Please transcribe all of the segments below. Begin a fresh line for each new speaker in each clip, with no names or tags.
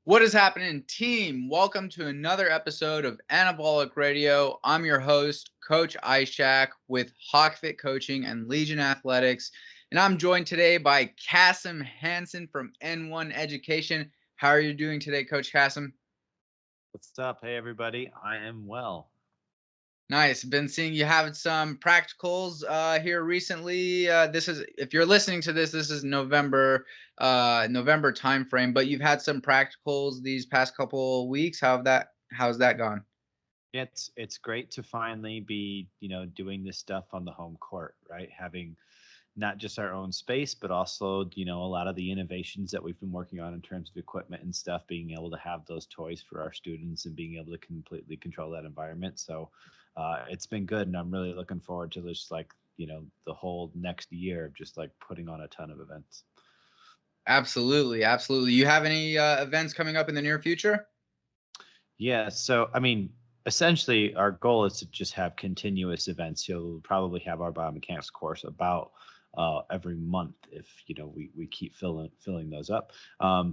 What is happening, team? Welcome to another episode of Anabolic Radio. I'm your host, Coach Ishak with HawkFit Coaching and Legion Athletics. And I'm joined today by Kassem Hanson from N1 Education. How are you doing today, Coach Kassem?
What's up? Hey, everybody. I am well.
Nice. Been seeing you have some practicals here recently. This is, if you're listening to this, this is November time frame, but you've had some practicals these past couple of weeks. How's that gone?
It's great to finally be, doing this stuff on the home court, right? Having not just our own space, but also, a lot of the innovations that we've been working on in terms of equipment and stuff, being able to have those toys for our students and being able to completely control that environment. So it's been good. And I'm really looking forward to just the whole next year of just like putting on a ton of events.
Absolutely, absolutely. You have any events coming up in the near future?
Yeah, so I mean, essentially, our goal is to just have continuous events. You'll probably have our biomechanics course about every month if we keep filling those up.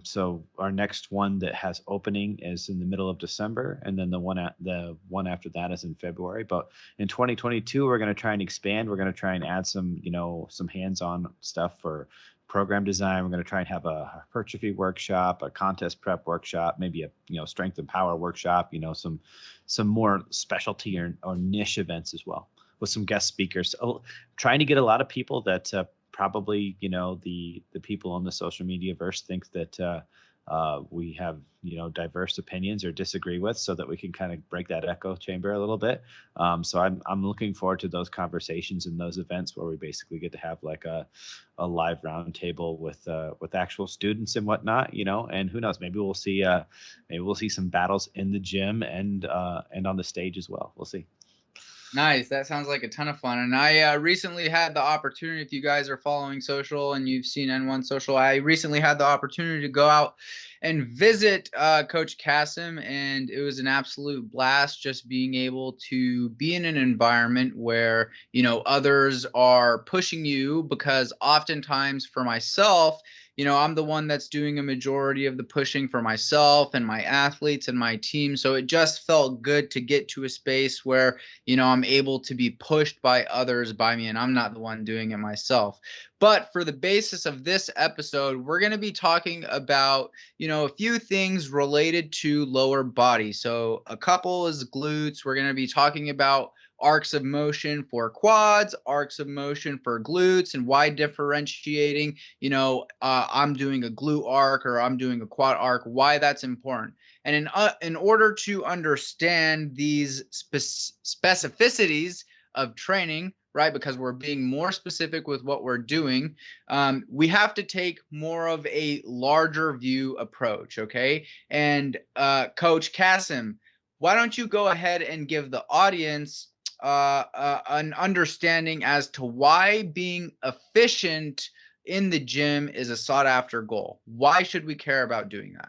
So our next one that has opening is in the middle of December, and then the one after that is in February. But in 2022, we're going to try and expand. We're going to try and add some hands-on stuff for program design. We're going to try and have a hypertrophy workshop, a contest prep workshop, maybe a strength and power workshop. Some more specialty or niche events as well with some guest speakers. Trying to get a lot of people that probably the people on the social media verse think that we have diverse opinions or disagree with, so that we can kind of break that echo chamber a little bit. So I'm looking forward to those conversations and those events where we basically get to have like a live roundtable with actual students and whatnot, and who knows, maybe we'll see some battles in the gym and on the stage as well. We'll see.
Nice. That sounds like a ton of fun. And I recently had the opportunity, if you guys are following social and you've seen N1 Social, I recently had the opportunity to go out and visit Coach Kassem, and it was an absolute blast just being able to be in an environment where, others are pushing you, because oftentimes for myself, I'm the one that's doing a majority of the pushing for myself and my athletes and my team. So it just felt good to get to a space where I'm able to be pushed by others by me, and I'm not the one doing it myself. But for the basis of this episode, we're going to be talking about, a few things related to lower body. So a couple is glutes. We're going to be talking about arcs of motion for quads, arcs of motion for glutes, and why differentiating, I'm doing a glute arc or I'm doing a quad arc, why that's important. And in order to understand these specificities of training, right, because we're being more specific with what we're doing, we have to take more of a larger view approach, okay? And Coach Kassem, why don't you go ahead and give the audience an understanding as to why being efficient in the gym is a sought after goal? Why should we care about doing that?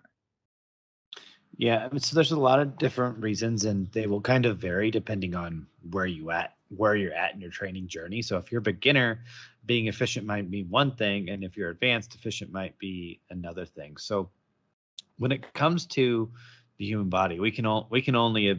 Yeah, I mean, so there's a lot of different reasons, and they will kind of vary depending on where you're at in your training journey. So if you're a beginner, being efficient might be one thing, and if you're advanced, efficient might be another thing. So when it comes to the human body, we can only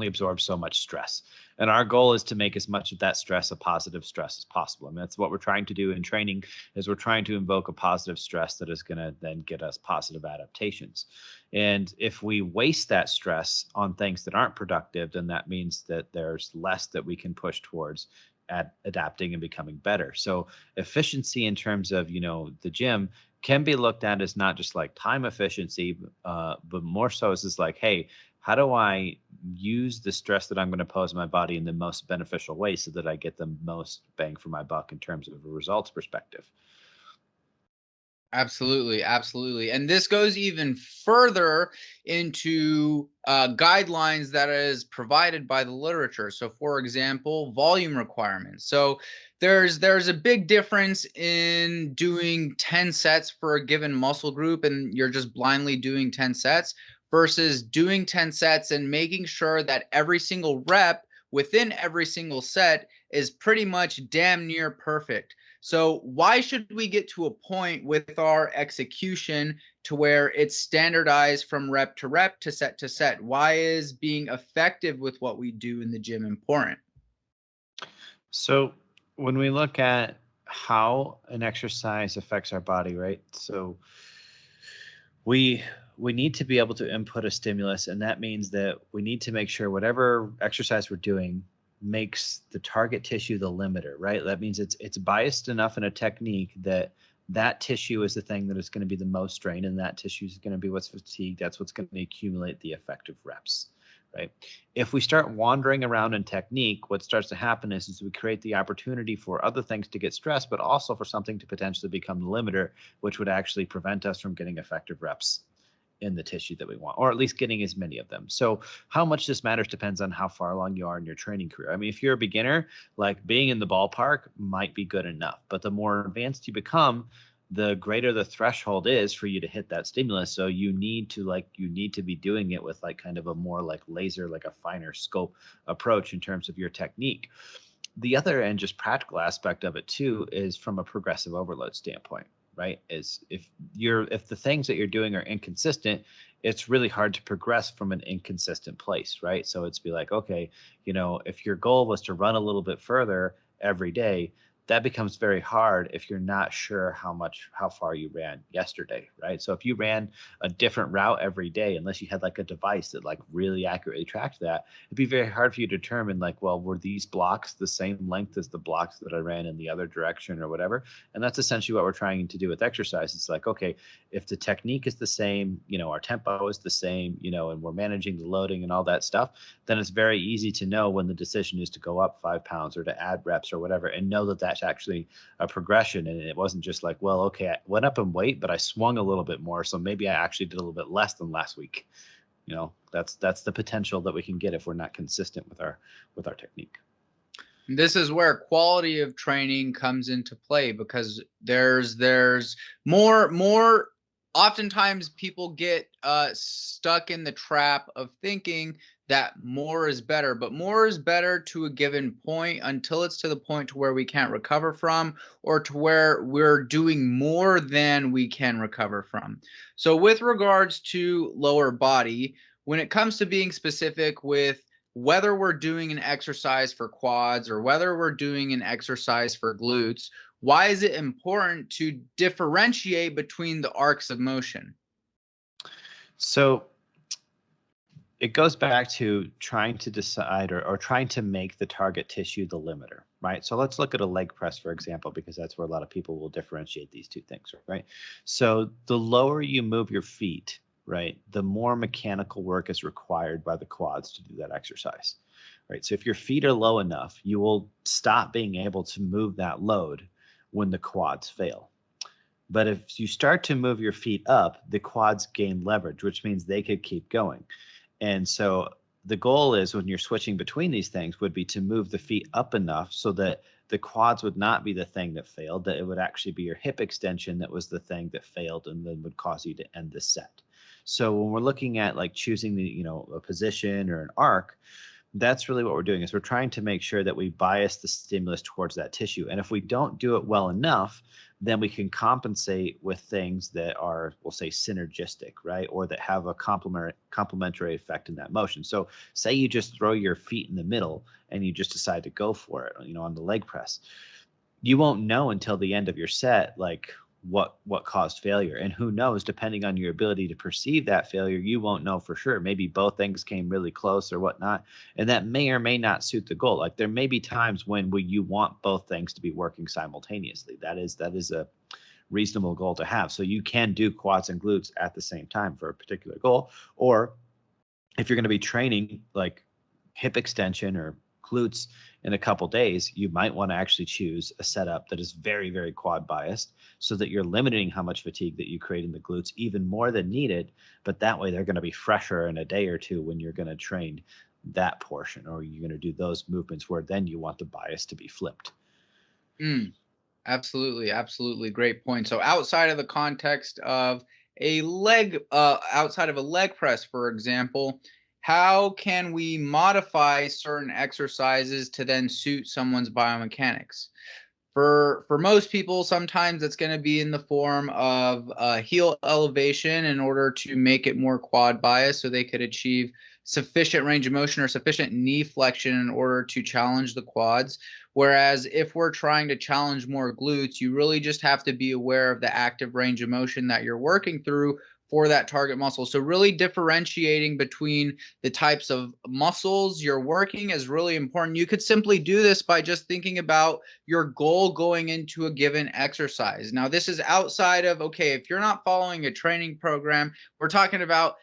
absorb so much stress. And our goal is to make as much of that stress a positive stress as possible. I mean, that's what we're trying to do in training, is we're trying to invoke a positive stress that is going to then get us positive adaptations. And if we waste that stress on things that aren't productive, then that means that there's less that we can push towards at adapting and becoming better. So efficiency in terms of, the gym can be looked at as not just like time efficiency, but more so as just like, hey, how do I use the stress that I'm going to pose on my body in the most beneficial way so that I get the most bang for my buck in terms of a results perspective?
Absolutely, absolutely. And this goes even further into guidelines that is provided by the literature. So, for example, volume requirements. So, there's a big difference in doing 10 sets for a given muscle group, and you're just blindly doing 10 sets, versus doing 10 sets and making sure that every single rep within every single set is pretty much damn near perfect. So why should we get to a point with our execution to where it's standardized from rep to rep to set to set? Why is being effective with what we do in the gym important?
So when we look at how an exercise affects our body, right? So we we need to be able to input a stimulus, and that means that we need to make sure whatever exercise we're doing makes the target tissue the limiter, right? That means it's biased enough in a technique that that tissue is the thing that is going to be the most strained, and that tissue is going to be what's fatigued. That's what's going to accumulate the effective reps, right? If we start wandering around in technique, what starts to happen is we create the opportunity for other things to get stressed, but also for something to potentially become the limiter, which would actually prevent us from getting effective reps in the tissue that we want, or at least getting as many of them. So how much this matters depends on how far along you are in your training career. I mean, if you're a beginner, like being in the ballpark might be good enough, but the more advanced you become, the greater the threshold is for you to hit that stimulus. So you need to be doing it with like kind of a more like laser, like a finer scope approach in terms of your technique. The other and just practical aspect of it too is from a progressive overload standpoint, right? Is if the things that you're doing are inconsistent, it's really hard to progress from an inconsistent place, right? So it's be like, okay, if your goal was to run a little bit further every day, that becomes very hard if you're not sure how far you ran yesterday, right? So if you ran a different route every day, unless you had like a device that like really accurately tracked that, it'd be very hard for you to determine like, well, were these blocks the same length as the blocks that I ran in the other direction or whatever? And that's essentially what we're trying to do with exercise. It's like, okay, if the technique is the same, our tempo is the same, and we're managing the loading and all that stuff, then it's very easy to know when the decision is to go up 5 pounds or to add reps or whatever, and know that that's actually a progression. And it wasn't just like, well, okay, I went up in weight, but I swung a little bit more, so maybe I actually did a little bit less than last week. That's the potential that we can get if we're not consistent with our technique.
This is where quality of training comes into play, because there's more oftentimes people get stuck in the trap of thinking that more is better, but more is better to a given point until it's to the point to where we can't recover from, or to where we're doing more than we can recover from. So with regards to lower body, when it comes to being specific with whether we're doing an exercise for quads or whether we're doing an exercise for glutes, why is it important to differentiate between the arcs of motion?
So it goes back to trying to decide or trying to make the target tissue the limiter, right? So let's look at a leg press, for example, because that's where a lot of people will differentiate these two things, right? So the lower you move your feet, right, the more mechanical work is required by the quads to do that exercise, right? So if your feet are low enough, you will stop being able to move that load when the quads fail. But if you start to move your feet up, the quads gain leverage, which means they could keep going. And so the goal is, when you're switching between these things, would be to move the feet up enough so that the quads would not be the thing that failed, that it would actually be your hip extension that was the thing that failed and then would cause you to end the set. So when we're looking at like choosing a position or an arc, that's really what we're doing, is we're trying to make sure that we bias the stimulus towards that tissue. And if we don't do it well enough, then we can compensate with things that are, we'll say, synergistic, right? Or that have a complementary effect in that motion. So say you just throw your feet in the middle and you just decide to go for it, on the leg press. You won't know until the end of your set, like what caused failure. And who knows, depending on your ability to perceive that failure, you won't know for sure. Maybe both things came really close or whatnot, and that may or may not suit the goal. Like there may be times when you want both things to be working simultaneously. That is a reasonable goal to have. So you can do quads and glutes at the same time for a particular goal. Or if you're going to be training like hip extension or glutes in a couple days, you might want to actually choose a setup that is very, very quad biased, so that you're limiting how much fatigue that you create in the glutes even more than needed. But that way they're going to be fresher in a day or two when you're going to train that portion, or you're going to do those movements where then you want the bias to be flipped.
Absolutely, absolutely, great point. So outside of the context of outside of a leg press, for example, how can we modify certain exercises to then suit someone's biomechanics? For most people, sometimes it's going to be in the form of heel elevation in order to make it more quad bias, so they could achieve sufficient range of motion or sufficient knee flexion in order to challenge the quads. Whereas if we're trying to challenge more glutes, you really just have to be aware of the active range of motion that you're working through for that target muscle. So really differentiating between the types of muscles you're working is really important. You could simply do this by just thinking about your goal going into a given exercise. Now, this is outside of, okay, if you're not following a training program, we're talking about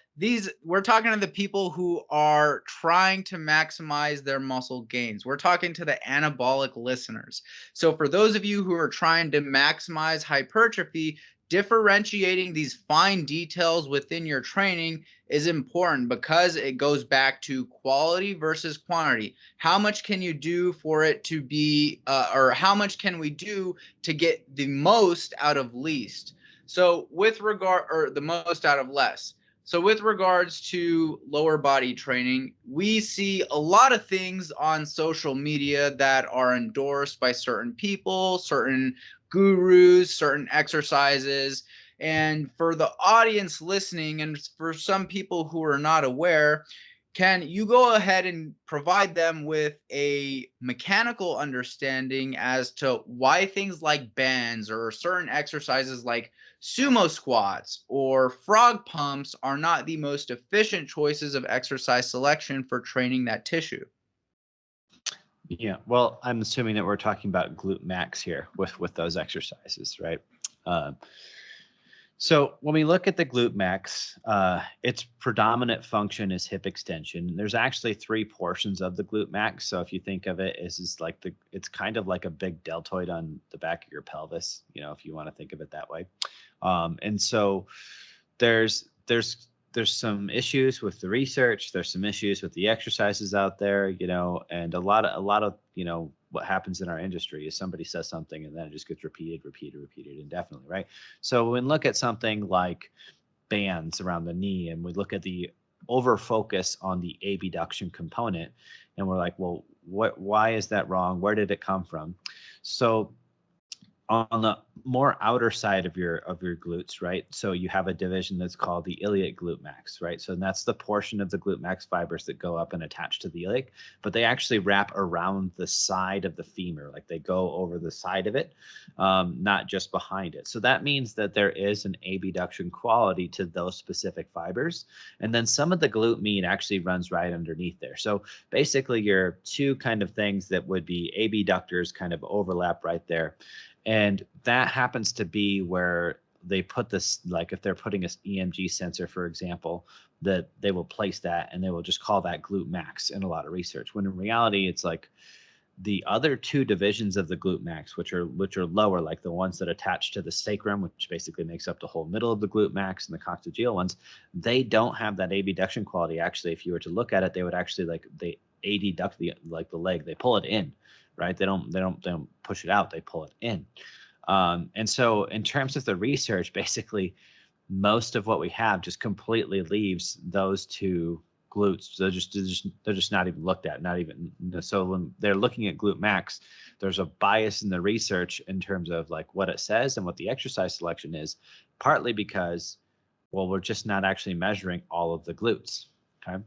we're talking to the people who are trying to maximize their muscle gains. We're talking to the anabolic listeners. So for those of you who are trying to maximize hypertrophy, differentiating these fine details within your training is important because it goes back to quality versus quantity. How much can you do for it to be, or how much can we do to get the most out of least? So with regard, or the most out of less. So with regards to lower body training, we see a lot of things on social media that are endorsed by certain people, certain gurus, certain exercises. And for the audience listening, and for some people who are not aware, can you go ahead and provide them with a mechanical understanding as to why things like bands or certain exercises like sumo squats or frog pumps are not the most efficient choices of exercise selection for training that tissue?
Yeah, well, I'm assuming that we're talking about glute max here with those exercises, right? Uh, so when we look at the glute max, its predominant function is hip extension. There's actually three portions of the glute max. So if you think of it as is like it's kind of like a big deltoid on the back of your pelvis, if you want to think of it that way. And so there's some issues with the research. There's some issues with the exercises out there, and a lot of what happens in our industry is somebody says something and then it just gets repeated indefinitely, right? So when we look at something like bands around the knee and we look at the over focus on the abduction component, and we're like, well, why is that wrong? Where did it come from? So on the more outer side of your glutes, right? So you have a division that's called the iliac glute max, right? So that's the portion of the glute max fibers that go up and attach to the iliac, but they actually wrap around the side of the femur, like they go over the side of it, not just behind it. So that means that there is an abduction quality to those specific fibers, and then some of the glute meat actually runs right underneath there. So basically, your two kind of things that would be abductors kind of overlap right there. And that happens to be where they put this, like if they're putting an EMG sensor, for example, that they will place that and they will just call that glute max in a lot of research. When in reality, it's like the other two divisions of the glute max, which are lower, like the ones that attach to the sacrum, which basically makes up the whole middle of the glute max, and the coccygeal ones, they don't have that abduction quality. Actually, if you were to look at it, they would actually they adduct the leg, they pull it in, right? They don't push it out, they pull it in. And so in terms of the research, basically most of what we have just completely leaves those two glutes. They're just not even looked at, not even. So when they're looking at glute max, there's a bias in the research in terms of like what it says and what the exercise selection is, partly because, well, we're just not actually measuring all of the glutes. Okay.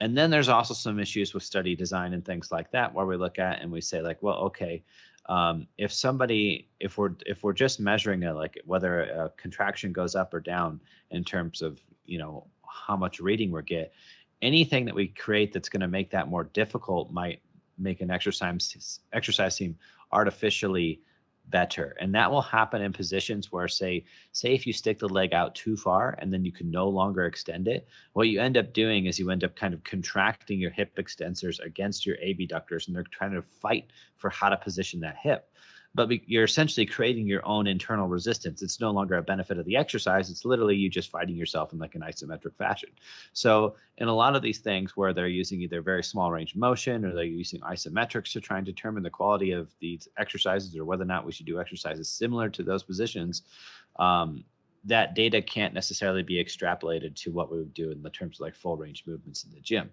And then there's also some issues with study design and things like that, where we look at and we say like, well, okay, if we're just measuring like whether a contraction goes up or down in terms of how much reading we get, anything that we create that's going to make that more difficult might make an exercise seem artificially better. And that will happen in positions where say if you stick the leg out too far and then you can no longer extend it, what you end up doing is you end up kind of contracting your hip extensors against your abductors, and they're trying to fight for how to position that hip. But you're essentially creating your own internal resistance. It's no longer a benefit of the exercise. It's literally you just fighting yourself in like an isometric fashion. So in a lot of these things where they're using either very small range of motion or they're using isometrics to try and determine the quality of these exercises or whether or not we should do exercises similar to those positions, that data can't necessarily be extrapolated to what we would do in the terms of like full range movements in the gym.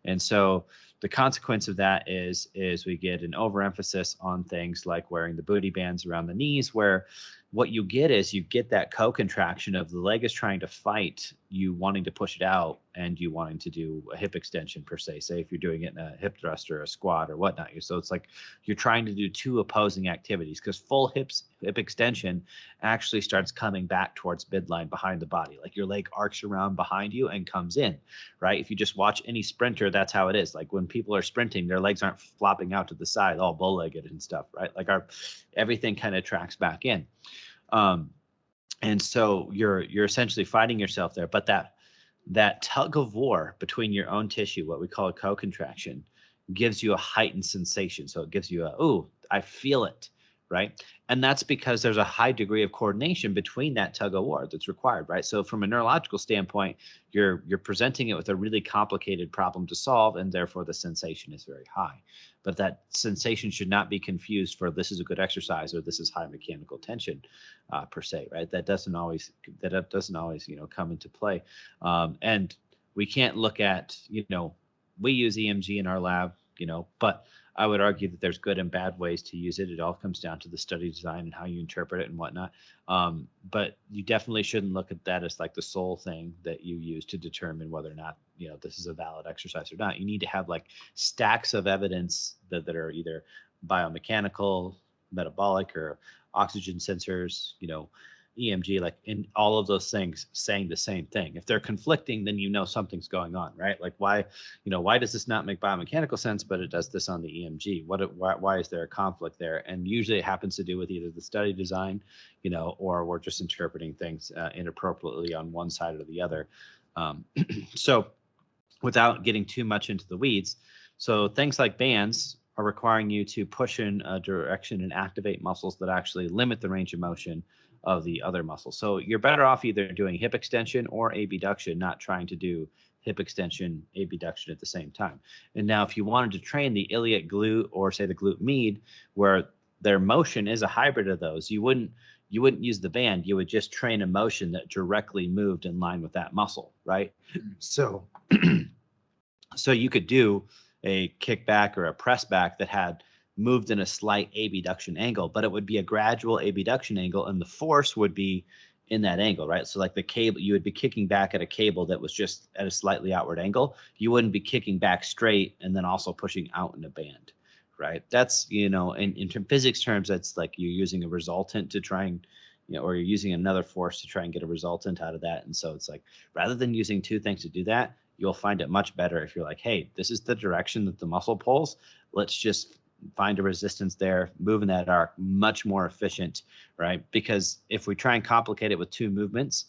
And so the consequence of that is we get an overemphasis on things like wearing the booty bands around the knees, where what you get is you get that co-contraction of the leg is trying to fight you wanting to push it out and you wanting to do a hip extension per se. Say if you're doing it in a hip thrust or a squat or whatnot. So it's like you're trying to do two opposing activities, because full hip extension actually starts coming back towards midline behind the body. Like your leg arcs around behind you and comes in, right? If you just watch any sprinter, that's how it is. Like when people are sprinting, their legs aren't flopping out to the side, all bow-legged and stuff, right? Like everything kind of tracks back in. And so you're essentially fighting yourself there. But that tug of war between your own tissue, what we call a co-contraction, gives you a heightened sensation. So it gives you ooh, I feel it, right? And that's because there's a high degree of coordination between that tug of war that's required, right? So from a neurological standpoint, you're presenting it with a really complicated problem to solve, and therefore the sensation is very high. But that sensation should not be confused for this is a good exercise or this is high mechanical tension, per se, right? That doesn't always come into play. And we can't look at, we use EMG in our lab, but I would argue that there's good and bad ways to use it. It all comes down to the study design and how you interpret it and whatnot. But you definitely shouldn't look at that as like the sole thing that you use to determine whether or not, this is a valid exercise or not. You need to have like stacks of evidence that are either biomechanical, metabolic, or oxygen sensors, EMG, like in all of those things saying the same thing. If they're conflicting, then something's going on, right? Like why does this not make biomechanical sense, but it does this on the EMG? Why is there a conflict there? And usually it happens to do with either the study design, or we're just interpreting things inappropriately on one side or the other. So without getting too much into the weeds, so things like bands are requiring you to push in a direction and activate muscles that actually limit the range of motion of the other muscles. So you're better off either doing hip extension or abduction, not trying to do hip extension, abduction at the same time. And now if you wanted to train the iliac glute or say the glute med, where their motion is a hybrid of those, you wouldn't use the band. You would just train a motion that directly moved in line with that muscle, right? So so you could do a kickback or a press back that had moved in a slight abduction angle, but it would be a gradual abduction angle and the force would be in that angle, right? So like the cable, you would be kicking back at a cable that was just at a slightly outward angle. You wouldn't be kicking back straight and then also pushing out in a band, right? That's, in physics terms, that's like you're using a resultant to try and, or you're using another force to try and get a resultant out of that. And so it's like, rather than using two things to do that, you'll find it much better if you're like, hey, this is the direction that the muscle pulls. Let's just find a resistance there, move in that arc, much more efficient, right? Because if we try and complicate it with two movements,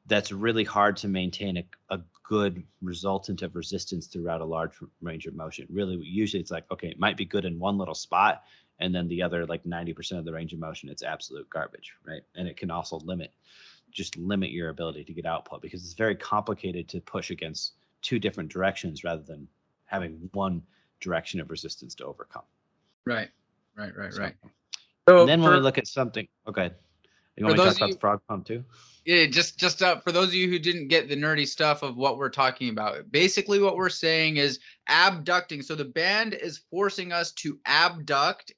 that's really hard to maintain a good resultant of resistance throughout a large range of motion. Really, usually it's like, okay, it might be good in one little spot, and then the other, like 90% of the range of motion, it's absolute garbage, right? And it can also limit your ability to get output, because it's very complicated to push against two different directions rather than having one direction of resistance to overcome.
Right.
So, and then when we look at something, okay, you want me to talk about the frog pump too?
Yeah, just for those of you who didn't get the nerdy stuff of what we're talking about, basically what we're saying is abducting. So the band is forcing us to abduct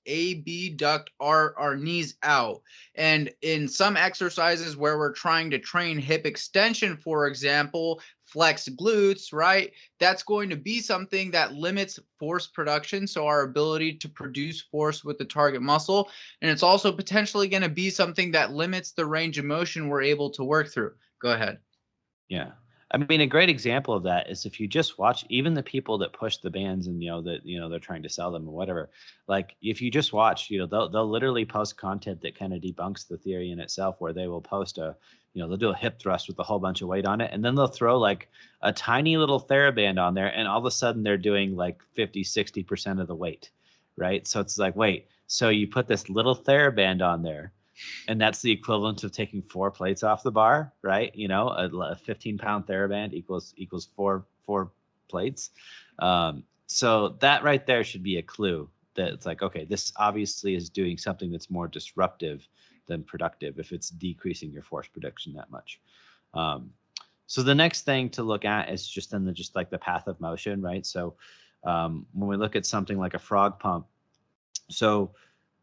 our knees out. And in some exercises where we're trying to train hip extension, for example, flex glutes, right? That's going to be something that limits force production. So our ability to produce force with the target muscle. And it's also potentially going to be something that limits the range of motion we're able to work through. Go ahead.
Yeah. I mean, a great example of that is if you just watch even the people that push the bands and, they're trying to sell them or whatever, like if you just watch, they'll literally post content that kind of debunks the theory in itself, where they will post they'll do a hip thrust with a whole bunch of weight on it. And then they'll throw like a tiny little TheraBand on there. And all of a sudden they're doing like 50-60% of the weight, right? So it's like, wait, so you put this little TheraBand on there, and that's the equivalent of taking 4 plates off the bar, right? A 15-pound TheraBand equals four plates. So that right there should be a clue that it's like, okay, this obviously is doing something that's more disruptive than productive if it's decreasing your force production that much. So the next thing to look at is just like the path of motion, right? So when we look at something like a frog pump, so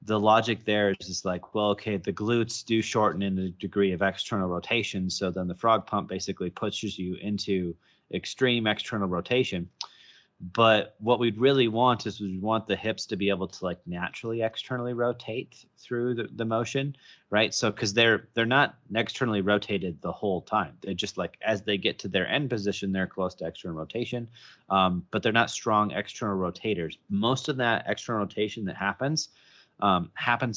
the logic there is just like, well, okay, the glutes do shorten in a degree of external rotation. So then the frog pump basically pushes you into extreme external rotation. But what we'd really want is we want the hips to be able to like naturally externally rotate through the motion, right? So because they're not externally rotated the whole time. They just like as they get to their end position, they're close to external rotation, but they're not strong external rotators. Most of that external rotation that happens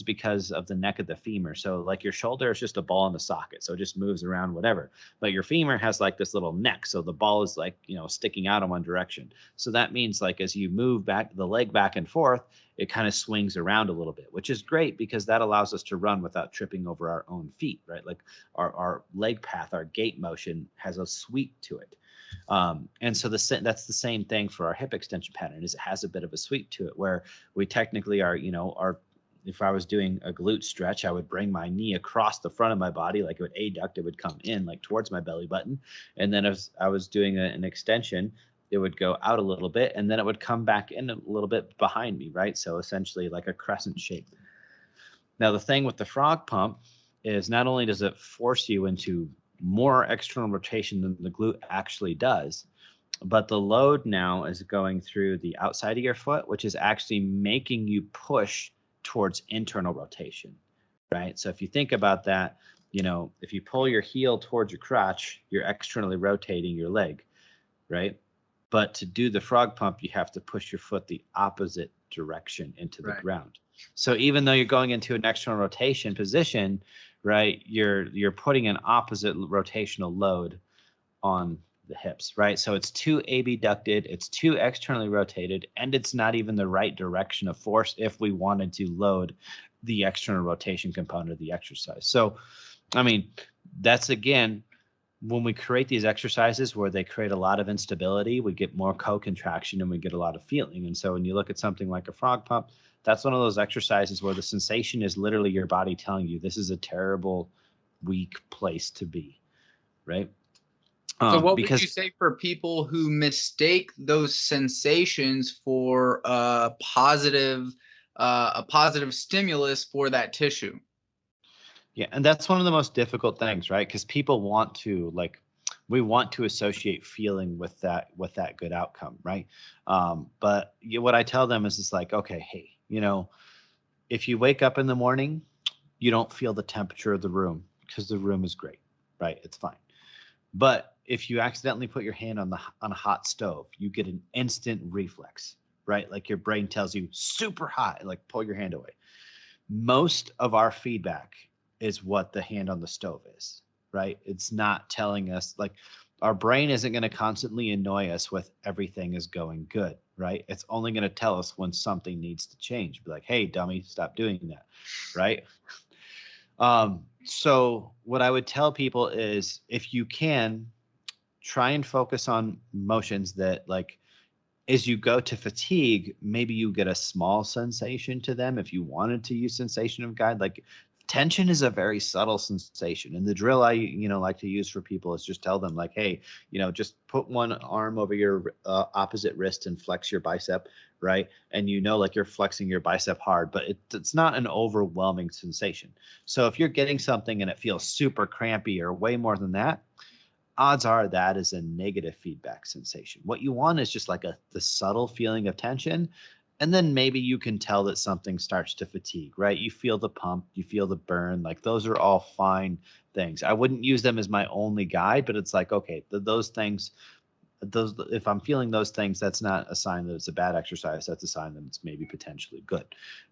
because of the neck of the femur. So like your shoulder is just a ball in the socket, so it just moves around whatever. But your femur has like this little neck, so the ball is like, you know, sticking out in one direction. So that means like as you move back the leg back and forth, it kind of swings around a little bit, which is great because that allows us to run without tripping over our own feet, right? Like our leg path, our gait motion has a sweep to it. And so that's the same thing for our hip extension pattern, is it has a bit of a sweep to it where we technically are, you know, if I was doing a glute stretch, I would bring my knee across the front of my body, like it would adduct, it would come in like towards my belly button. And then as I was doing an extension, it would go out a little bit and then it would come back in a little bit behind me, right? So essentially like a crescent shape. Now, the thing with the frog pump is not only does it force you into more external rotation than the glute actually does, but the load now is going through the outside of your foot, which is actually making you push towards internal rotation, right? So if you think about that, you know, if you pull your heel towards your crotch, you're externally rotating your leg, right? But to do the frog pump, you have to push your foot the opposite direction into the ground. So even though you're going into an external rotation position, right, you're putting an opposite rotational load on the hips, right? So it's too abducted, it's too externally rotated, and it's not even the right direction of force if we wanted to load the external rotation component of the exercise. So, I mean, that's again, when we create these exercises where they create a lot of instability, we get more co-contraction and we get a lot of feeling. And so when you look at something like a frog pump, that's one of those exercises where the sensation is literally your body telling you this is a terrible, weak place to be, right?
So what would you say for people who mistake those sensations for a positive stimulus for that tissue?
Yeah, and that's one of the most difficult things, right? Because people want to we want to associate feeling with that good outcome, right? But what I tell them is, it's like, okay, hey, you know, if you wake up in the morning, you don't feel the temperature of the room because the room is great, right? It's fine. But if you accidentally put your hand on a hot stove, you get an instant reflex, right? Like your brain tells you super hot, like pull your hand away. Most of our feedback is what the hand on the stove is, right? It's not telling us, like, our brain isn't going to constantly annoy us with everything is going good, right? It's only going to tell us when something needs to change. Be like, hey, dummy, stop doing that, right? So what I would tell people is, if you can, try and focus on motions that, like, as you go to fatigue, maybe you get a small sensation to them if you wanted to use sensation of guide. Like, tension is a very subtle sensation. And the drill I, like to use for people is just tell them, like, hey, just put one arm over your opposite wrist and flex your bicep, right? And like you're flexing your bicep hard, but it's not an overwhelming sensation. So if you're getting something and it feels super crampy or way more than that, odds are that is a negative feedback sensation. What you want is just like the subtle feeling of tension. And then maybe you can tell that something starts to fatigue, right? You feel the pump, you feel the burn. Like, those are all fine things. I wouldn't use them as my only guide, but it's like, okay, those things, if I'm feeling those things, that's not a sign that it's a bad exercise. That's a sign that it's maybe potentially good,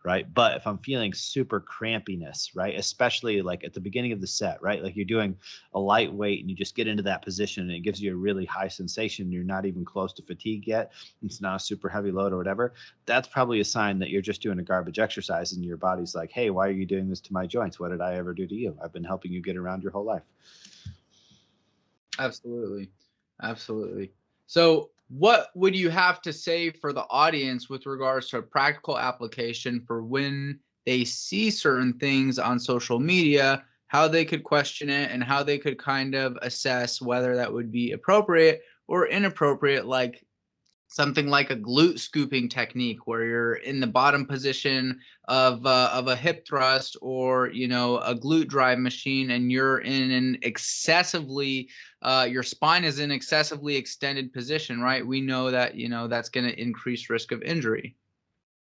right? But if I'm feeling super crampiness, right, especially like at the beginning of the set, right, like you're doing a light weight and you just get into that position and it gives you a really high sensation, you're not even close to fatigue yet, it's not a super heavy load or whatever, that's probably a sign that you're just doing a garbage exercise and your body's like, hey, why are you doing this to my joints? What did I ever do to you? I've been helping you get around your whole life.
Absolutely. Absolutely. So what would you have to say for the audience with regards to a practical application for when they see certain things on social media, how they could question it and how they could kind of assess whether that would be appropriate or inappropriate, like something like a glute scooping technique where you're in the bottom position of a hip thrust, or a glute drive machine, and you're in an excessively your spine is in excessively extended position, right? We know that that's going to increase risk of injury.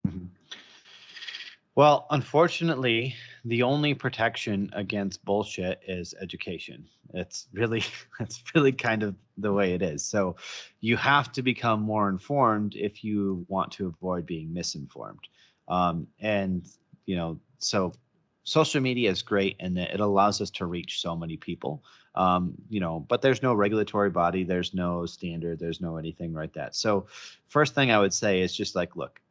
Mhm. Well, unfortunately, the only protection against bullshit is education. It's really, it's really kind of the way it is. So you have to become more informed if you want to avoid being misinformed. And, so social media is great and it allows us to reach so many people. But there's no regulatory body, there's no standard, there's no anything like that. So first thing I would say is just like, look,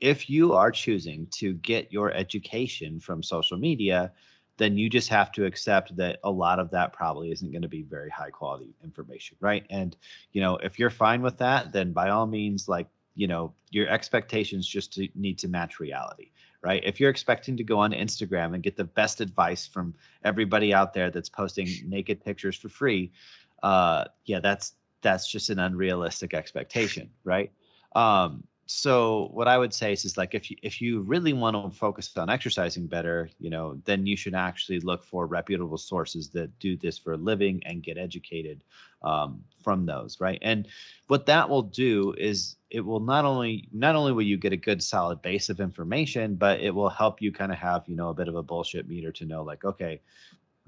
if you are choosing to get your education from social media, then you just have to accept that a lot of that probably isn't going to be very high quality information, right? And if you're fine with that, then by all means, like, your expectations just need to match reality, right? If you're expecting to go on Instagram and get the best advice from everybody out there that's posting naked pictures for free, yeah, that's just an unrealistic expectation, right? So what I would say is like if you really want to focus on exercising better, then you should actually look for reputable sources that do this for a living and get educated from those, right? And what that will do is it will not only will you get a good solid base of information, but it will help you kind of have a bit of a bullshit meter to know, like, okay,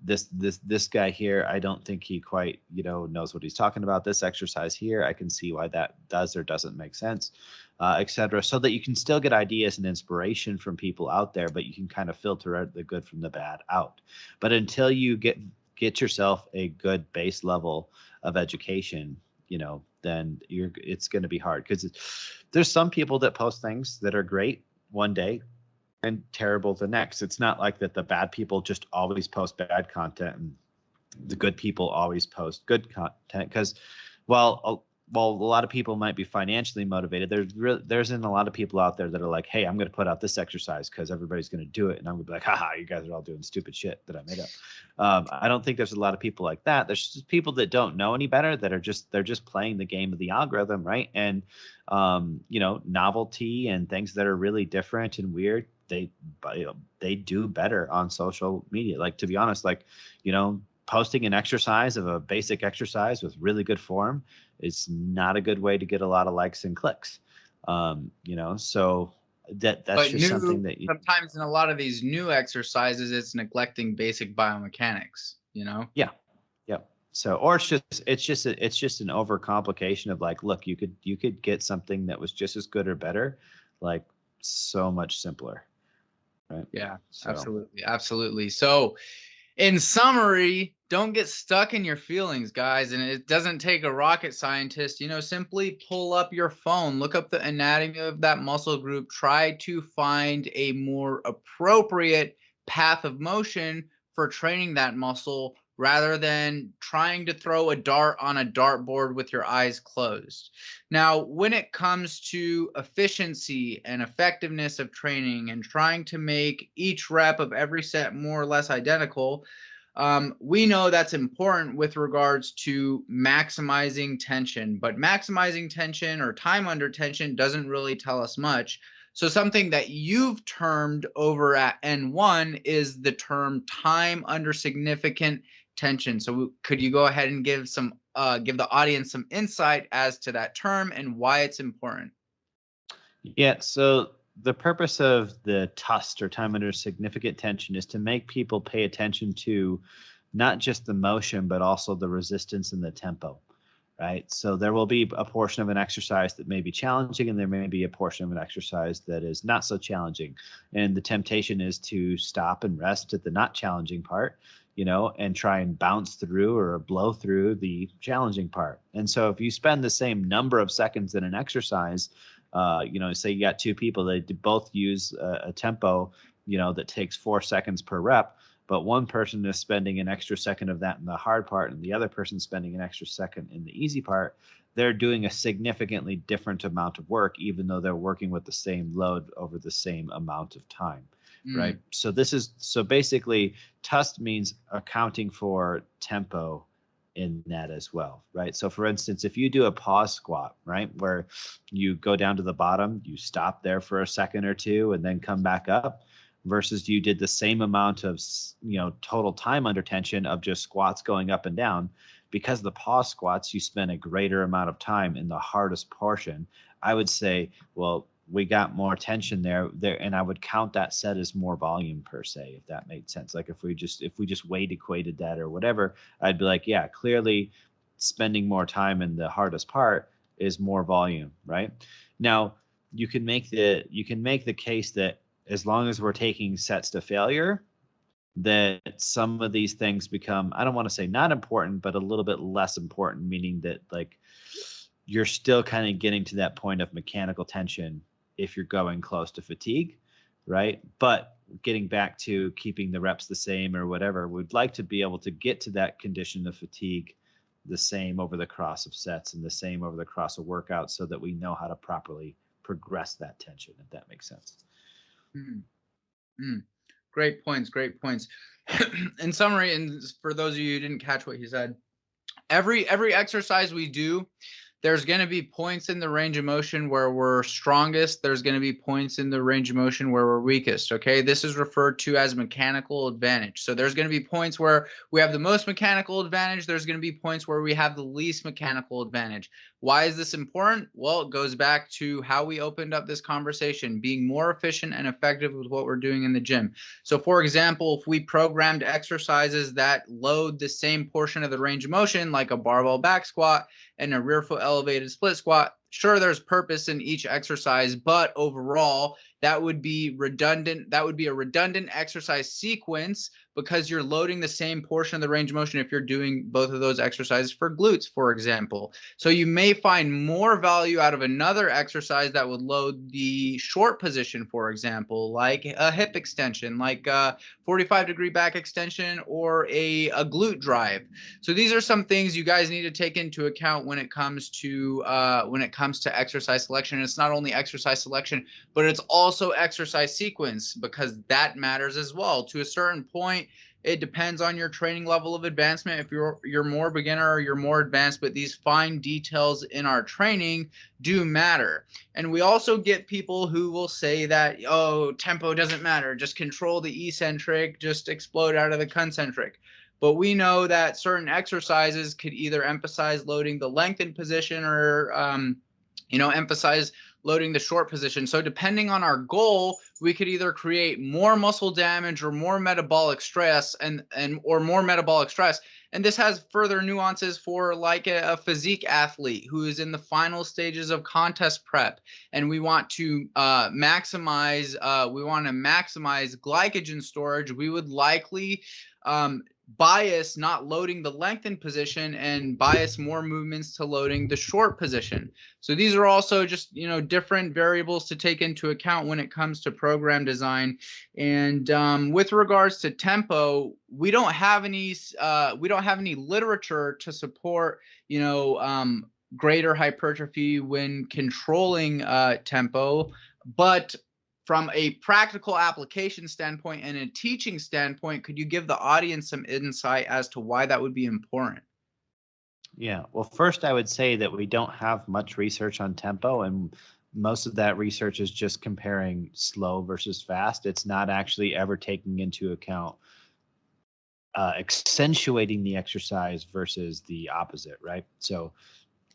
this guy here, I don't think he quite knows what he's talking about. This exercise here, I can see why that does or doesn't make sense, etc. So that you can still get ideas and inspiration from people out there, but you can kind of filter out the good from the bad out. But until you get yourself a good base level of education, then it's going to be hard, because there's some people that post things that are great one day and terrible the next. It's not like that the bad people just always post bad content and the good people always post good content, because while a lot of people might be financially motivated, there's a lot of people out there that are like, hey, I'm going to put out this exercise because everybody's going to do it, and I'm going to be like, haha, you guys are all doing stupid shit that I made up. I don't think there's a lot of people like that. There's just people that don't know any better, that are they're just playing the game of the algorithm, right? And novelty and things that are really different and weird, they do better on social media. Like, to be honest, like, posting an exercise of a basic exercise with really good form is not a good way to get a lot of likes and clicks. So that's
But
just something that
sometimes in a lot of these new exercises, it's neglecting basic biomechanics,
Yeah. So, or it's just an overcomplication of like, look, you could get something that was just as good or better, like so much simpler. Right.
Yeah,
So.
absolutely. So, in summary, don't get stuck in your feelings, guys. And it doesn't take a rocket scientist. Simply pull up your phone, look up the anatomy of that muscle group, try to find a more appropriate path of motion for training that muscle, rather than trying to throw a dart on a dartboard with your eyes closed. Now, when it comes to efficiency and effectiveness of training and trying to make each rep of every set more or less identical, we know that's important with regards to maximizing tension, but maximizing tension or time under tension doesn't really tell us much. So something that you've termed over at N1 is the term time under significant tension. So could you go ahead and give the audience some insight as to that term and why it's important?
Yeah. So the purpose of the TUST, or time under significant tension, is to make people pay attention to not just the motion, but also the resistance and the tempo, right? So there will be a portion of an exercise that may be challenging, and there may be a portion of an exercise that is not so challenging. And the temptation is to stop and rest at the not challenging part, and try and bounce through or blow through the challenging part. And so if you spend the same number of seconds in an exercise, say you got two people, they both use a tempo, that takes 4 seconds per rep, but one person is spending an extra second of that in the hard part and the other person spending an extra second in the easy part, they're doing a significantly different amount of work, even though they're working with the same load over the same amount of time. Right. So basically TUST means accounting for tempo in that as well. Right. So for instance, if you do a pause squat, right, where you go down to the bottom, you stop there for a second or two and then come back up, versus you did the same amount of, total time under tension of just squats going up and down, because the pause squats, you spend a greater amount of time in the hardest portion. I would say, well, we got more tension there, and I would count that set as more volume per se, if that made sense. Like if we just weight equated that or whatever, I'd be like, yeah, clearly spending more time in the hardest part is more volume, right? Now, you can make the case that as long as we're taking sets to failure, that some of these things become, I don't want to say not important, but a little bit less important, meaning that like you're still kind of getting to that point of mechanical tension if you're going close to fatigue, right? But getting back to keeping the reps the same or whatever, we'd like to be able to get to that condition of fatigue the same over the cross of sets and the same over the cross of workouts, so that we know how to properly progress that tension, if that makes sense.
Great points. In summary, and for those of you who didn't catch what he said, every exercise we do, there's going to be points in the range of motion where we're strongest. There's going to be points in the range of motion where we're weakest. Okay. This is referred to as mechanical advantage. So there's going to be points where we have the most mechanical advantage. There's going to be points where we have the least mechanical advantage. Why is this important? Well, it goes back to how we opened up this conversation, being more efficient and effective with what we're doing in the gym. So for example, if we programmed exercises that load the same portion of the range of motion, like a barbell back squat and a rear foot elevated split squat, sure, there's purpose in each exercise, but overall, that would be redundant. That would be a redundant exercise sequence, because you're loading the same portion of the range of motion if you're doing both of those exercises for glutes, for example. So you may find more value out of another exercise that would load the short position, for example, like a hip extension, like a 45-degree back extension, or a glute drive. So these are some things you guys need to take into account when it comes to exercise selection. It's not only exercise selection, but it's also exercise sequence, because that matters as well. To a certain point, it depends on your training level of advancement. If you're more beginner or you're more advanced, but these fine details in our training do matter. And we also get people who will say that, oh, tempo doesn't matter. Just control the eccentric, just explode out of the concentric. But we know that certain exercises could either emphasize loading the lengthened position or, emphasize loading the short position. So depending on our goal, we could either create more muscle damage or more metabolic stress or more metabolic stress. And this has further nuances for like a physique athlete who is in the final stages of contest prep, and we want to maximize glycogen storage. We would likely bias not loading the lengthened position and bias more movements to loading the short position. So these are also just, different variables to take into account when it comes to program design. And with regards to tempo, we don't have any literature to support, greater hypertrophy when controlling tempo, but from a practical application standpoint and a teaching standpoint, could you give the audience some insight as to why that would be important?
Yeah. Well, first, I would say that we don't have much research on tempo, and most of that research is just comparing slow versus fast. It's not actually ever taking into account accentuating the exercise versus the opposite, right? So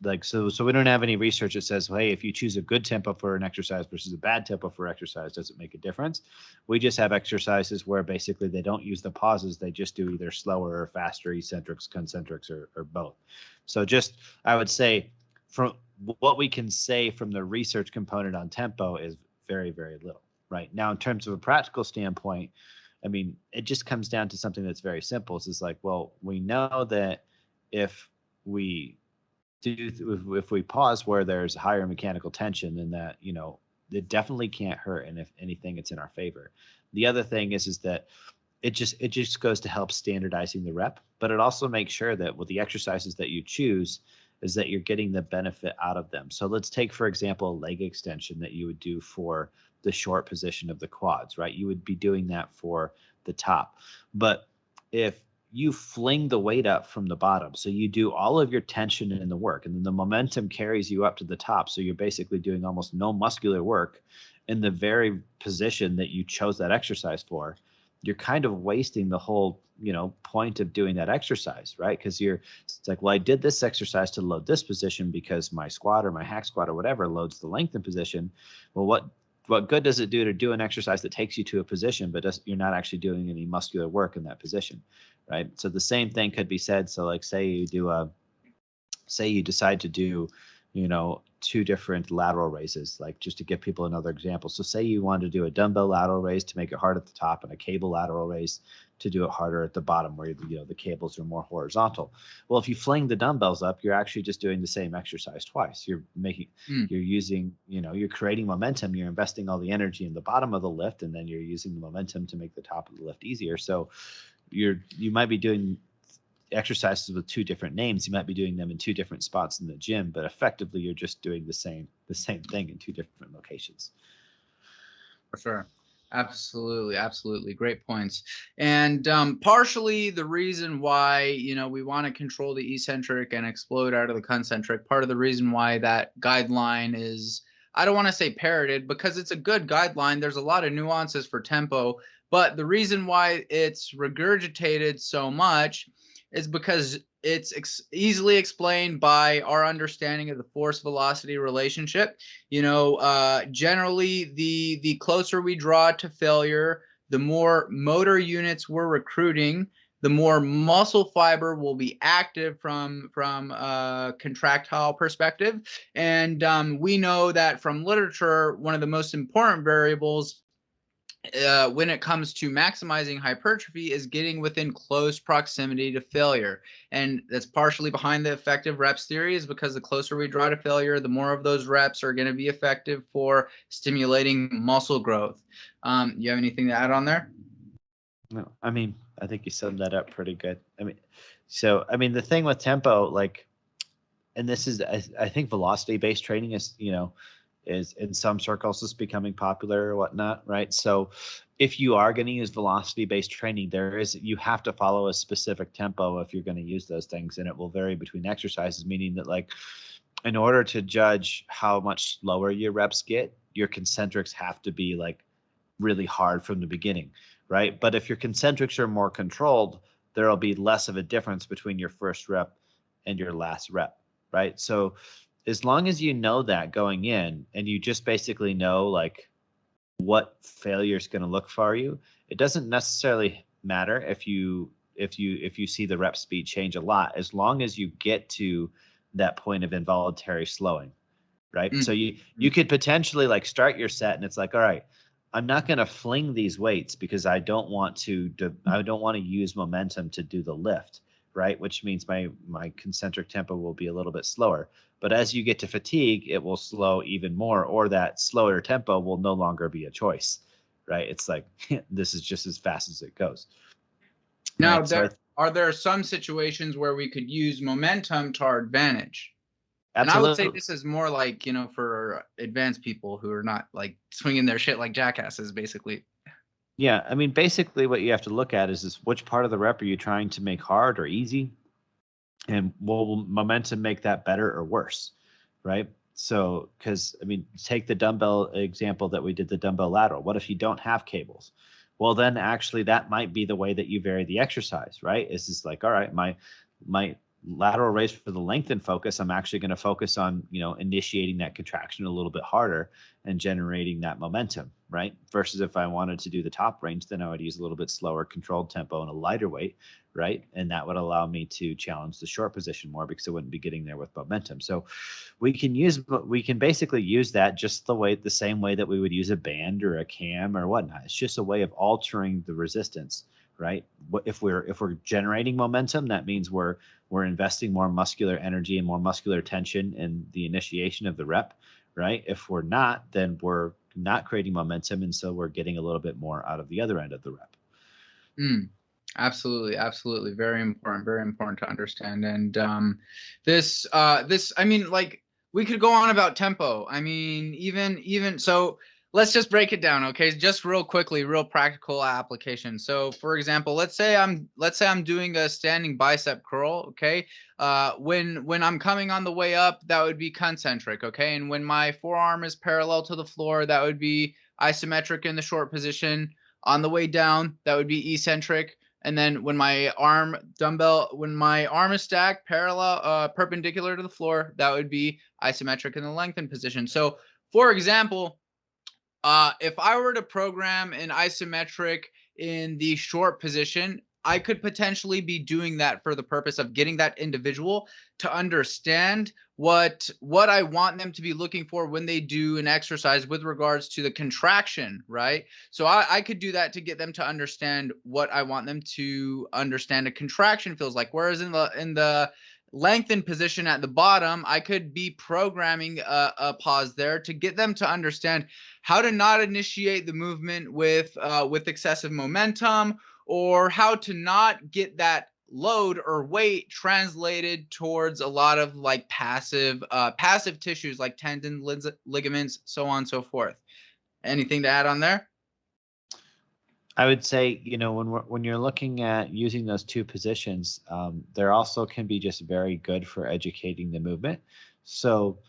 we don't have any research that says, well, hey, if you choose a good tempo for an exercise versus a bad tempo for exercise, does it make a difference? We just have exercises where basically they don't use the pauses. They just do either slower or faster eccentrics, concentrics, or both. So just, I would say, from what we can say from the research component on tempo is very, very little. Right now, in terms of a practical standpoint, I mean, it just comes down to something that's very simple. It's like, well, we know that if we pause where there's higher mechanical tension, then that, it definitely can't hurt. And if anything, it's in our favor. The other thing is that it just goes to help standardizing the rep, but it also makes sure that with the exercises that you choose is that you're getting the benefit out of them. So let's take, for example, a leg extension that you would do for the short position of the quads, right? You would be doing that for the top. But if you fling the weight up from the bottom, so you do all of your tension in the work, and then the momentum carries you up to the top. So you're basically doing almost no muscular work in the very position that you chose that exercise for. You're kind of wasting the whole, point of doing that exercise, right? Because it's like, well, I did this exercise to load this position because my squat or my hack squat or whatever loads the lengthen position. Well, what good does it do to do an exercise that takes you to a position, but you're not actually doing any muscular work in that position, right? So the same thing could be said. So like, say you decide to do, 2 different lateral raises, like just to give people another example. So say you want to do a dumbbell lateral raise to make it hard at the top and a cable lateral raise to do it harder at the bottom where, the cables are more horizontal. Well, if you fling the dumbbells up, you're actually just doing the same exercise twice. You're using, you're creating momentum. You're investing all the energy in the bottom of the lift, and then you're using the momentum to make the top of the lift easier. So you might be doing exercises with 2 different names. You might be doing them in 2 different spots in the gym, but effectively you're just doing the same thing in 2 different locations.
For sure. Absolutely. Great points. And partially the reason why, we want to control the eccentric and explode out of the concentric, part of the reason why that guideline is, I don't want to say parroted because it's a good guideline. There's a lot of nuances for tempo, but the reason why it's regurgitated so much is because it's easily explained by our understanding of the force velocity relationship. Generally the closer we draw to failure, the more motor units we're recruiting, the more muscle fiber will be active from a contractile perspective. And we know that from literature, one of the most important variables when it comes to maximizing hypertrophy is getting within close proximity to failure. And that's partially behind the effective reps theory, is because the closer we draw to failure, the more of those reps are going to be effective for stimulating muscle growth. You have anything to add on there?
No, I mean, I think you summed that up pretty good. The thing with tempo, like, and this is, I think velocity-based training is in some circles is becoming popular or whatnot, right? So if you are going to use velocity-based training, you have to follow a specific tempo if you're going to use those things, and it will vary between exercises, meaning that, like, in order to judge how much slower your reps get, your concentrics have to be like really hard from the beginning, right? But if your concentrics are more controlled, there'll be less of a difference between your first rep and your last rep, right? So as long as you know that going in, and you just basically know like what failure is going to look for you, it doesn't necessarily matter if you see the rep speed change a lot, as long as you get to that point of involuntary slowing, right?
Mm.
So you could potentially like start your set and it's like, all right, I'm not going to fling these weights because I don't want to use momentum to do the lift, right? Which means my concentric tempo will be a little bit slower. But as you get to fatigue, it will slow even more, or that slower tempo will no longer be a choice, right? It's like, this is just as fast as it goes.
Now,
Right?
are there some situations where we could use momentum to our advantage? And I would say
Absolutely.
this is more like, for advanced people who are not like swinging their shit like jackasses, basically.
Yeah, I mean, basically what you have to look at is which part of the rep are you trying to make hard or easy? And will momentum make that better or worse, right? So, because, I mean, take the dumbbell example that we did, the dumbbell lateral. What if you don't have cables? Well, then actually that might be the way that you vary the exercise, right? It's just like, all right, my lateral raise for the lengthen focus, I'm actually going to focus on, initiating that contraction a little bit harder and generating that momentum, right? Versus if I wanted to do the top range, then I would use a little bit slower controlled tempo and a lighter weight, right? And that would allow me to challenge the short position more because I wouldn't be getting there with momentum. So we can basically use that just the same way that we would use a band or a cam or whatnot. It's just a way of altering the resistance, right? If we're generating momentum, that means we're investing more muscular energy and more muscular tension in the initiation of the rep, right? If we're not, then we're not creating momentum, and so we're getting a little bit more out of the other end of the rep.
Mm. Absolutely, absolutely. Very important to understand. And this, I mean, like we could go on about tempo. I mean, even so, let's just break it down, okay? Just real quickly, real practical application. So, for example, let's say I'm doing a standing bicep curl, okay? When I'm coming on the way up, that would be concentric, okay? And when my forearm is parallel to the floor, that would be isometric in the short position. On the way down, that would be eccentric. And then when my arm is stacked parallel, perpendicular to the floor, that would be isometric in the lengthened position. So, for example, if I were to program an isometric in the short position, I could potentially be doing that for the purpose of getting that individual to understand what I want them to be looking for when they do an exercise with regards to the contraction, right? So I could do that to get them to understand what I want them to understand a contraction feels like. Whereas in the lengthened position at the bottom, I could be programming a pause there to get them to understand how to not initiate the movement with excessive momentum, or how to not get that load or weight translated towards a lot of like passive tissues like tendon, ligaments, so on and so forth. Anything to add on there?
I would say, when you're looking at using those two positions, there also can be just very good for educating the movement. So,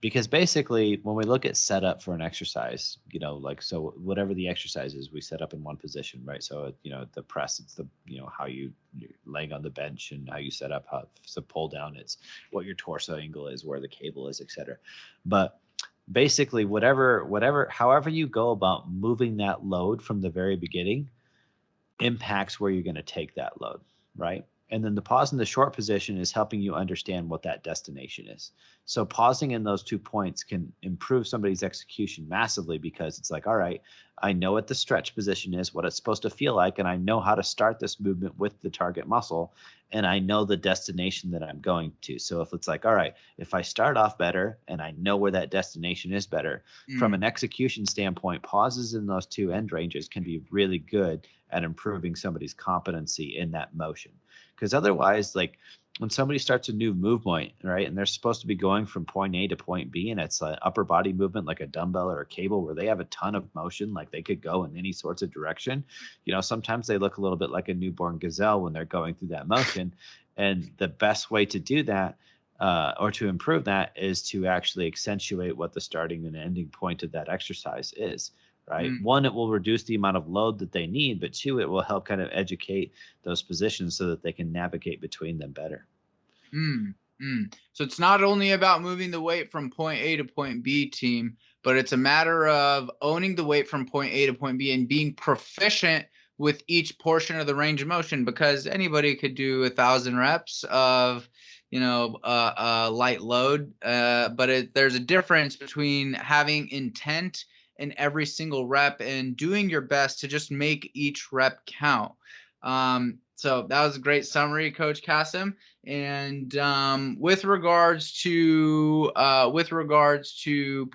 because basically, when we look at setup for an exercise, like so, whatever the exercise is, we set up in one position, right? So, the press, it's how you're laying on the bench and how you set up, how it's a pull down, it's what your torso angle is, where the cable is, etc. But basically however you go about moving that load from the very beginning impacts where you're going to take that load, right? And then the pause in the short position is helping you understand what that destination is. So pausing in those 2 points can improve somebody's execution massively, because it's like, all right, I know what the stretch position is, what it's supposed to feel like, and I know how to start this movement with the target muscle, and I know the destination that I'm going to. So if it's like, all right, if I start off better and I know where that destination is better, from
Mm,
an execution standpoint, pauses in those two end ranges can be really good at improving somebody's competency in that motion. Because otherwise, like when somebody starts a new movement, right, and they're supposed to be going from point A to point B, and it's an upper body movement like a dumbbell or a cable where they have a ton of motion, like they could go in any sorts of direction. Sometimes they look a little bit like a newborn gazelle when they're going through that motion. And the best way to do that, or to improve that, is to actually accentuate what the starting and ending point of that exercise is, right?
mm.
One, it will reduce the amount of load that they need, but two, it will help kind of educate those positions so that they can navigate between them better.
Mm, So it's not only about moving the weight from point A to point B, team, but it's a matter of owning the weight from point A to point B and being proficient with each portion of the range of motion, because anybody could do 1,000 reps of, light load. But there's a difference between having intent in every single rep and doing your best to just make each rep count. So that was a great summary, Coach Kassem. And with regards to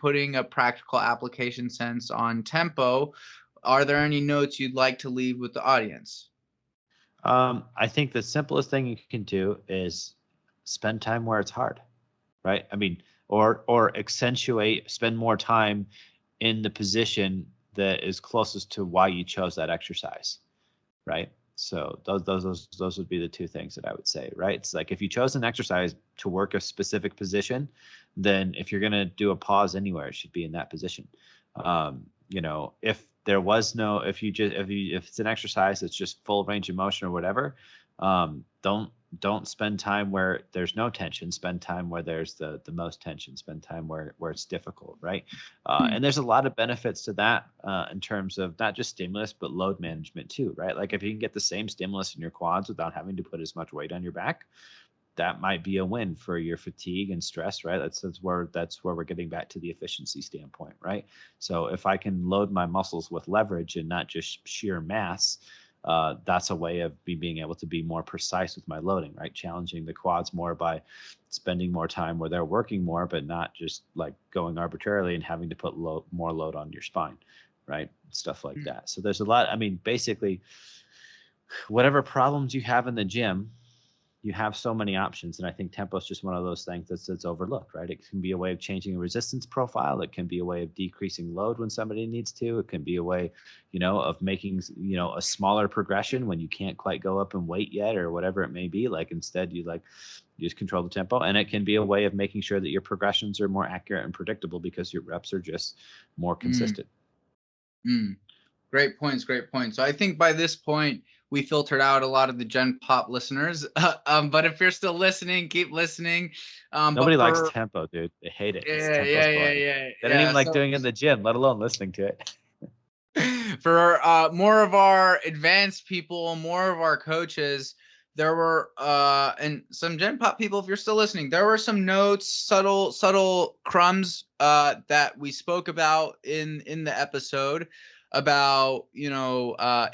putting a practical application sense on tempo, are there any notes you'd like to leave with the audience?
I think the simplest thing you can do is spend time where it's hard, right? I mean, or spend more time in the position that is closest to why you chose that exercise, right? So those would be the two things that I would say, right? It's like if you chose an exercise to work a specific position, then if you're gonna do a pause anywhere, it should be in that position. If there was no, if it's an exercise that's just full range of motion or whatever, don't spend time where there's no tension. Spend time where there's the most tension. Spend time where it's difficult, right? And there's a lot of benefits to that, in terms of not just stimulus but load management too, right? Like if you can get the same stimulus in your quads without having to put as much weight on your back, that might be a win for your fatigue and stress, right? That's where we're getting back to the efficiency standpoint, right? So if I can load my muscles with leverage and not just sheer mass, that's a way of being able to be more precise with my loading, right? Challenging the quads more by spending more time where they're working more, but not just like going arbitrarily and having to put more load on your spine, right? Stuff like that. So there's a lot. I mean, basically, whatever problems you have in the gym, you have so many options. And I think tempo is just one of those things that's overlooked, right? It can be a way of changing a resistance profile. It can be a way of decreasing load when somebody needs to. It can be a way, of making, a smaller progression when you can't quite go up in weight yet or whatever it may be. Like instead you just control the tempo. And it can be a way of making sure that your progressions are more accurate and predictable because your reps are just more consistent.
Great points. Great points. So I think by this point, we filtered out a lot of the Gen Pop listeners. But if you're still listening, keep listening.
Nobody likes tempo, dude. They hate it. Tempo's boring. They don't even like doing it in the gym, let alone listening to it.
For more of our advanced people, more of our coaches, there were and some Gen Pop people, if you're still listening, there were some notes, subtle crumbs that we spoke about in the episode about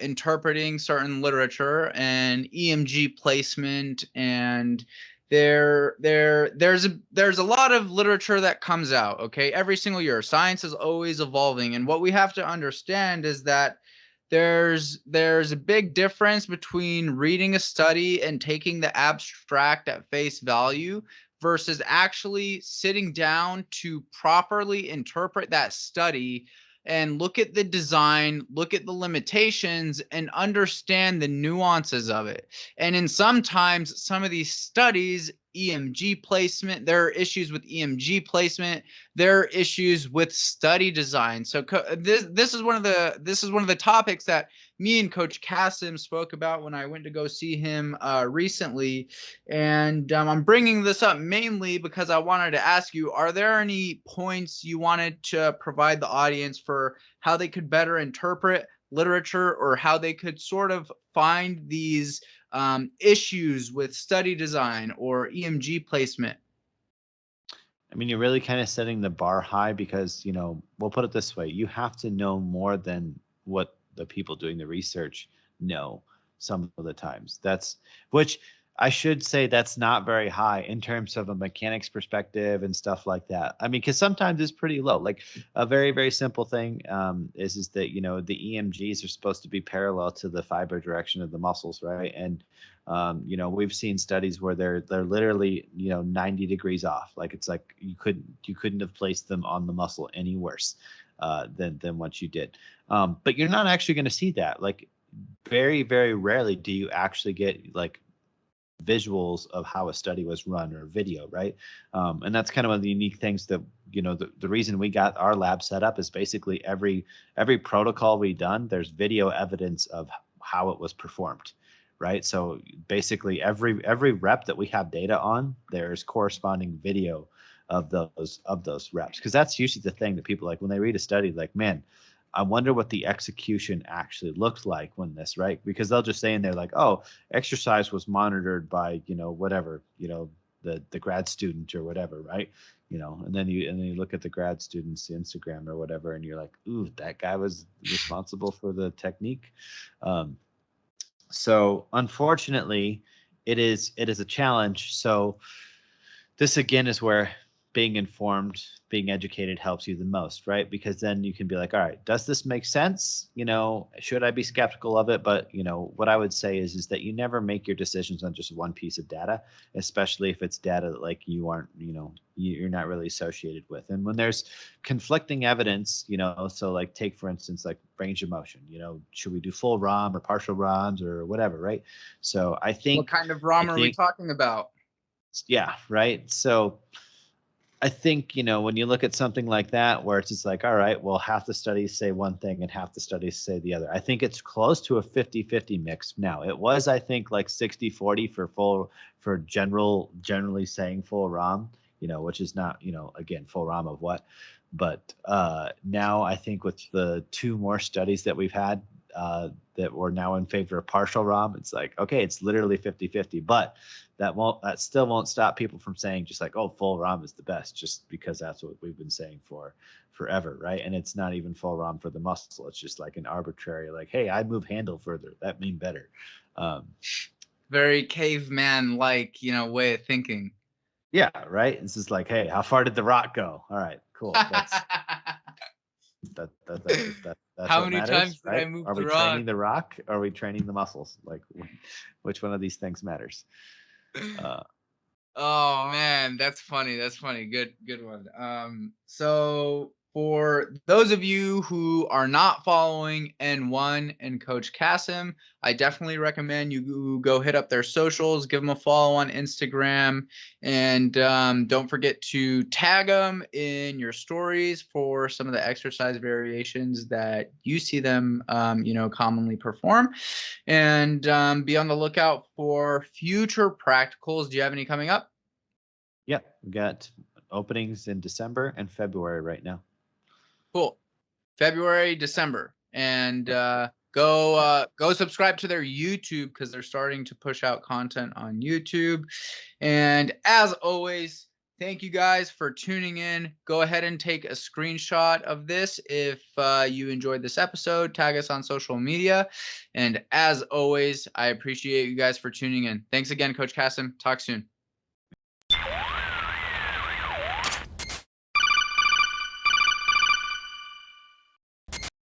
interpreting certain literature and EMG placement, and there's a lot of literature that comes out, okay, every single year. Science is always evolving, and what we have to understand is that there's a big difference between reading a study and taking the abstract at face value versus actually sitting down to properly interpret that study and look at the design, look at the limitations, and understand the nuances of it. And in sometimes some of these studies, EMG placement, there are issues with EMG placement, there are issues with study design. So this is one of the topics that me and Coach Kassem spoke about when I went to go see him recently. And I'm bringing this up mainly because I wanted to ask you, are there any points you wanted to provide the audience for how they could better interpret literature, or how they could sort of find these issues with study design or EMG placement?
I mean, you're really kind of setting the bar high because, we'll put it this way. You have to know more than what the people doing the research know some of the times. Which I should say that's not very high in terms of a mechanics perspective and stuff like that. I mean, because sometimes it's pretty low. Like a very, very simple thing is that, the EMGs are supposed to be parallel to the fiber direction of the muscles, right? And we've seen studies where they're literally 90 degrees off. Like it's like you couldn't have placed them on the muscle any worse than what you did. But you're not actually going to see that. Like very, very rarely do you actually get like visuals of how a study was run or video, right? And that's kind of one of the unique things that the reason we got our lab set up is basically every protocol we done, there's video evidence of how it was performed, right? So basically every rep that we have data on, there's corresponding video of those reps, because that's usually the thing that people like when they read a study, like, man, I wonder what the execution actually looked like when this, right? Because they'll just say in there like, oh, exercise was monitored by, whatever, the grad student or whatever, right? And then you look at the grad student's Instagram or whatever, and you're like, ooh, that guy was responsible for the technique. So unfortunately, it is a challenge. So this again is where being informed, being educated helps you the most, right? Because then you can be like, all right, does this make sense? Should I be skeptical of it? But what I would say is that you never make your decisions on just one piece of data, especially if it's data that like you aren't, you're not really associated with. And when there's conflicting evidence, so like take for instance like range of motion, should we do full ROM or partial ROMs or whatever, right? So I think
What kind of ROM are we talking about?
Yeah, right. So I think, when you look at something like that, where it's just like, all right, well, half the studies say one thing and half the studies say the other. I think it's close to a 50-50 mix now. It was, I think, like 60-40 for generally saying full ROM, which is not, again, full ROM of what. But now I think with the two more studies that we've had that were now in favor of partial ROM, it's like, okay, it's literally 50-50, but that still won't stop people from saying just like, oh, full ROM is the best, just because that's what we've been saying for forever, right? And it's not even full ROM for the muscle. It's just like an arbitrary, like, hey, I move handle further, that mean better.
Very caveman like, way of thinking.
Yeah, right. It's just like, hey, how far did the rock go? All right, cool. That's That's
How
what
many
matters,
times did I
right?
move
Are
the
we
rock?
training the rock? Or are we training the muscles? Like, which one of these things matters?
Oh man, that's funny. That's funny. Good one. So for those of you who are not following N1 and Coach Kassem, I definitely recommend you go hit up their socials, give them a follow on Instagram, and don't forget to tag them in your stories for some of the exercise variations that you see them, commonly perform. And be on the lookout for future practicals. Do you have any coming up?
Yeah, we got openings in December and February right now.
Cool. February, December, and
Yep.
go subscribe to their YouTube because they're starting to push out content on YouTube. And as always, thank you guys for tuning in. Go ahead and take a screenshot of this if you enjoyed this episode. Tag us on social media. And as always, I appreciate you guys for tuning in. Thanks again, Coach Kassem. Talk soon.